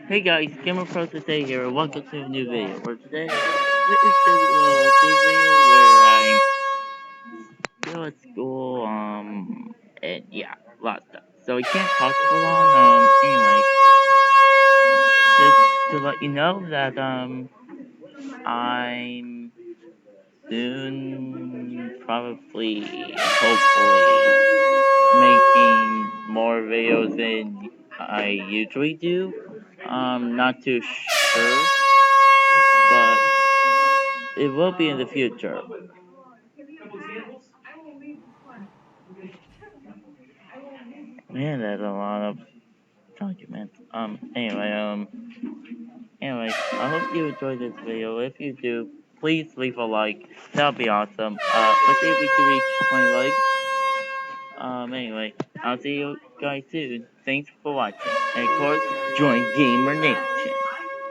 Hey guys, Gamer Pro today here, and welcome to a new video. For today, this is the little update video where I'm still at school, and yeah, lots of stuff. So I can't talk for long. Anyway, just to let you know that I'm soon, probably, hopefully, making more videos than I usually do. Not too sure, but it will be in the future. Man, that's a lot of documents. Anyway, I hope you enjoyed this video. If you do, please leave a like. That'll be awesome. Let's see if we can reach 20 likes. Anyway, I'll see you guys soon. Thanks for watching. And of course, join Gamer Nation.